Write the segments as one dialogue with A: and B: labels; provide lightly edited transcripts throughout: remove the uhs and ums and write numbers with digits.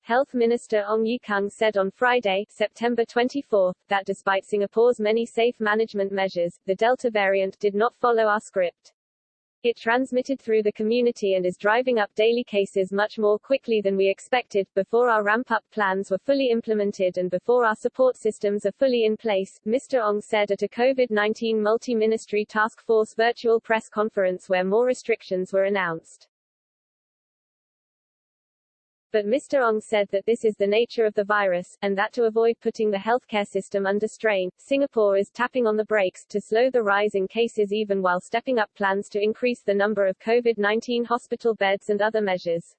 A: Health Minister Ong Ye Kung said on Friday, September 24, that despite Singapore's many safe management measures, the Delta variant did not follow our script. It transmitted through the community and is driving up daily cases much more quickly than we expected, before our ramp-up plans were fully implemented and before our support systems are fully in place, Mr. Ong said at a COVID-19 multi-ministry task force virtual press conference where more restrictions were announced. But Mr. Ong said that this is the nature of the virus, and that to avoid putting the healthcare system under strain, Singapore is tapping on the brakes to slow the rise in cases even while stepping up plans to increase the number of COVID-19 hospital beds and other measures.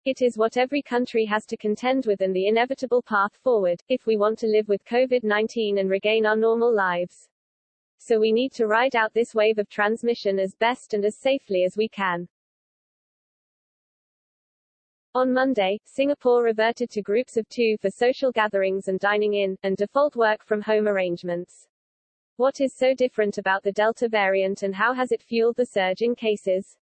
A: It is what every country has to contend with and the inevitable path forward, if we want to live with COVID-19 and regain our normal lives. So we need to ride out this wave of transmission as best and as safely as we can. On Monday, Singapore reverted to groups of 2 for social gatherings and dining in, and default work-from-home arrangements. What is so different about the Delta variant and how has it fueled the surge in cases?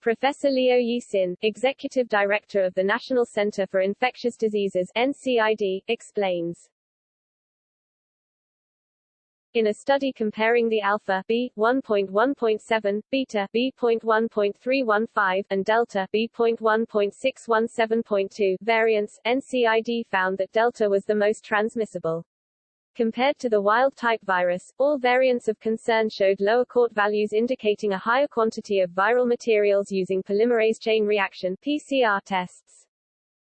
A: Professor Leo Yee Sin, Executive Director of the National Centre for Infectious Diseases (NCID), explains. In a study comparing the alpha B.1.1.7, beta B.1.315, and delta B.1.617.2 variants, NCID found that delta was the most transmissible. Compared to the wild-type virus, all variants of concern showed lower CORT values indicating a higher quantity of viral materials using polymerase chain reaction (PCR) tests.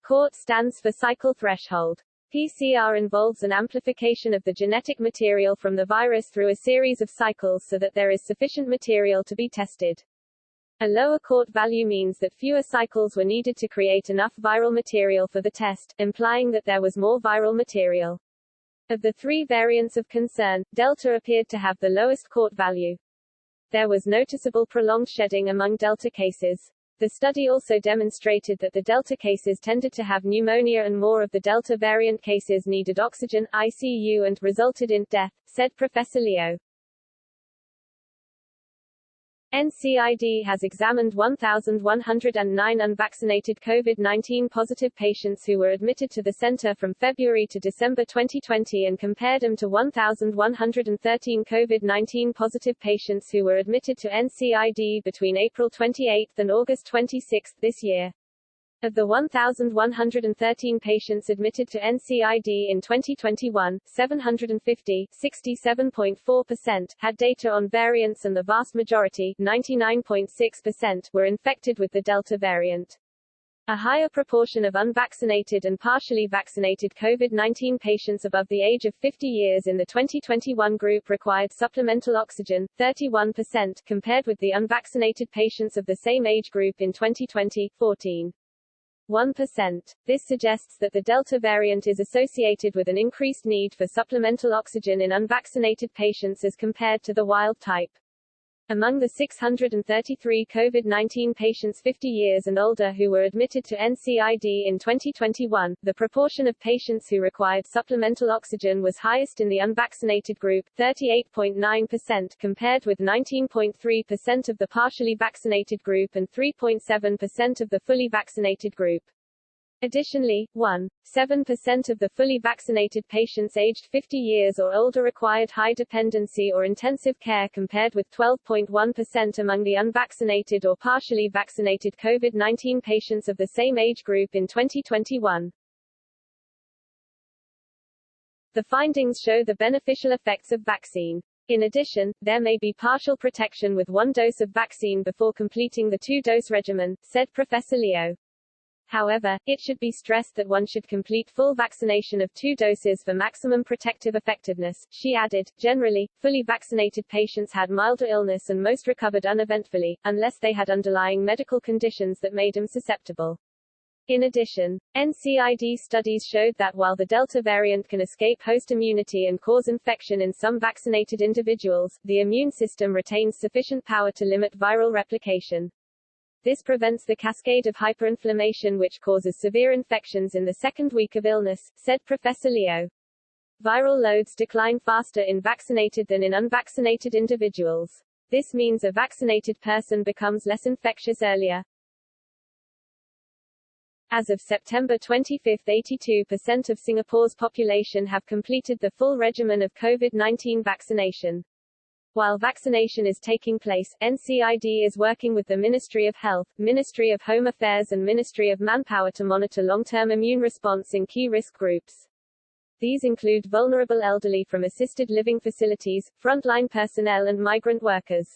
A: CORT stands for cycle threshold. PCR involves an amplification of the genetic material from the virus through a series of cycles so that there is sufficient material to be tested. A lower CORT value means that fewer cycles were needed to create enough viral material for the test, implying that there was more viral material. Of the 3 variants of concern, Delta appeared to have the lowest CORT value. There was noticeable prolonged shedding among Delta cases. The study also demonstrated that the Delta cases tended to have pneumonia and more of the Delta variant cases needed oxygen, ICU and resulted in death, said Professor Leo. NCID has examined 1,109 unvaccinated COVID-19 positive patients who were admitted to the center from February to December 2020 and compared them to 1,113 COVID-19 positive patients who were admitted to NCID between April 28 and August 26 this year. Of the 1,113 patients admitted to NCID in 2021, 750 (67.4%) had data on variants and the vast majority, 99.6%, were infected with the Delta variant. A higher proportion of unvaccinated and partially vaccinated COVID-19 patients above the age of 50 years in the 2021 group required supplemental oxygen, 31%, compared with the unvaccinated patients of the same age group in 2020, 14. 1%. This suggests that the Delta variant is associated with an increased need for supplemental oxygen in unvaccinated patients as compared to the wild type. Among the 633 COVID-19 patients 50 years and older who were admitted to NCID in 2021, the proportion of patients who required supplemental oxygen was highest in the unvaccinated group, 38.9%, compared with 19.3% of the partially vaccinated group and 3.7% of the fully vaccinated group. Additionally, 1.7% of the fully vaccinated patients aged 50 years or older required high dependency or intensive care compared with 12.1% among the unvaccinated or partially vaccinated COVID-19 patients of the same age group in 2021. The findings show the beneficial effects of vaccine. In addition, there may be partial protection with 1 dose of vaccine before completing the 2-dose regimen, said Professor Leo. However, it should be stressed that one should complete full vaccination of 2 doses for maximum protective effectiveness, she added. Generally, fully vaccinated patients had milder illness and most recovered uneventfully, unless they had underlying medical conditions that made them susceptible. In addition, NCID studies showed that while the Delta variant can escape host immunity and cause infection in some vaccinated individuals, the immune system retains sufficient power to limit viral replication. This prevents the cascade of hyperinflammation which causes severe infections in the second week of illness, said Professor Leo. Viral loads decline faster in vaccinated than in unvaccinated individuals. This means a vaccinated person becomes less infectious earlier. As of September 25, 82% of Singapore's population have completed the full regimen of COVID-19 vaccination. While vaccination is taking place, NCID is working with the Ministry of Health, Ministry of Home Affairs and Ministry of Manpower to monitor long-term immune response in key risk groups. These include vulnerable elderly from assisted living facilities, frontline personnel and migrant workers.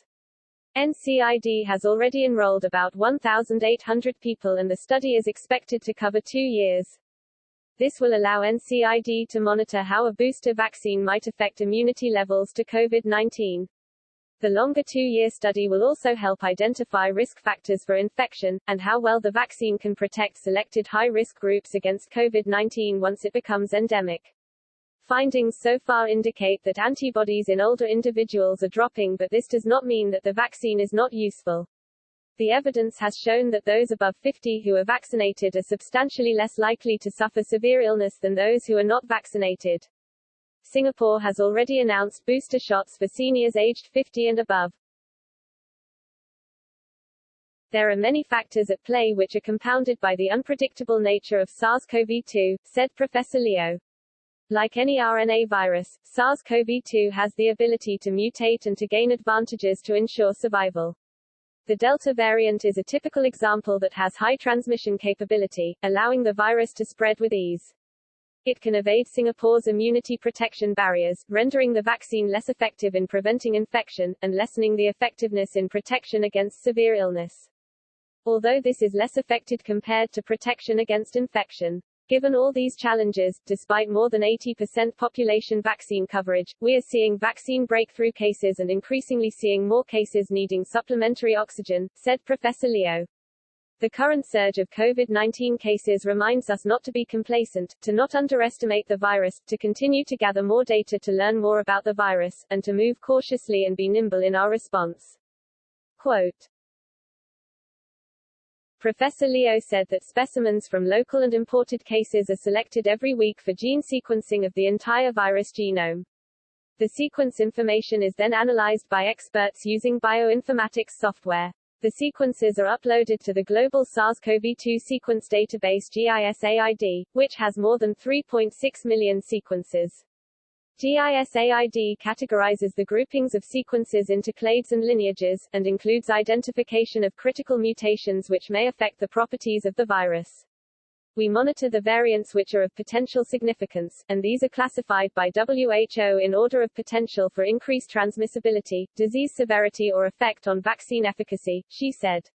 A: NCID has already enrolled about 1,800 people and the study is expected to cover 2 years. This will allow NCID to monitor how a booster vaccine might affect immunity levels to COVID-19. The longer 2-year study will also help identify risk factors for infection, and how well the vaccine can protect selected high-risk groups against COVID-19 once it becomes endemic. Findings so far indicate that antibodies in older individuals are dropping, but this does not mean that the vaccine is not useful. The evidence has shown that those above 50 who are vaccinated are substantially less likely to suffer severe illness than those who are not vaccinated. Singapore has already announced booster shots for seniors aged 50 and above. There are many factors at play which are compounded by the unpredictable nature of SARS-CoV-2, said Professor Leo. Like any RNA virus, SARS-CoV-2 has the ability to mutate and to gain advantages to ensure survival. The Delta variant is a typical example that has high transmission capability, allowing the virus to spread with ease. It can evade Singapore's immunity protection barriers, rendering the vaccine less effective in preventing infection, and lessening the effectiveness in protection against severe illness. Although this is less effective compared to protection against infection. Given all these challenges, despite more than 80% population vaccine coverage, we are seeing vaccine breakthrough cases and increasingly seeing more cases needing supplementary oxygen, said Professor Leo. The current surge of COVID-19 cases reminds us not to be complacent, to not underestimate the virus, to continue to gather more data to learn more about the virus, and to move cautiously and be nimble in our response. Quote. Professor Leo said that specimens from local and imported cases are selected every week for gene sequencing of the entire virus genome. The sequence information is then analyzed by experts using bioinformatics software. The sequences are uploaded to the global SARS-CoV-2 sequence database GISAID, which has more than 3.6 million sequences. GISAID categorizes the groupings of sequences into clades and lineages, and includes identification of critical mutations which may affect the properties of the virus. We monitor the variants which are of potential significance, and these are classified by WHO in order of potential for increased transmissibility, disease severity or effect on vaccine efficacy, she said.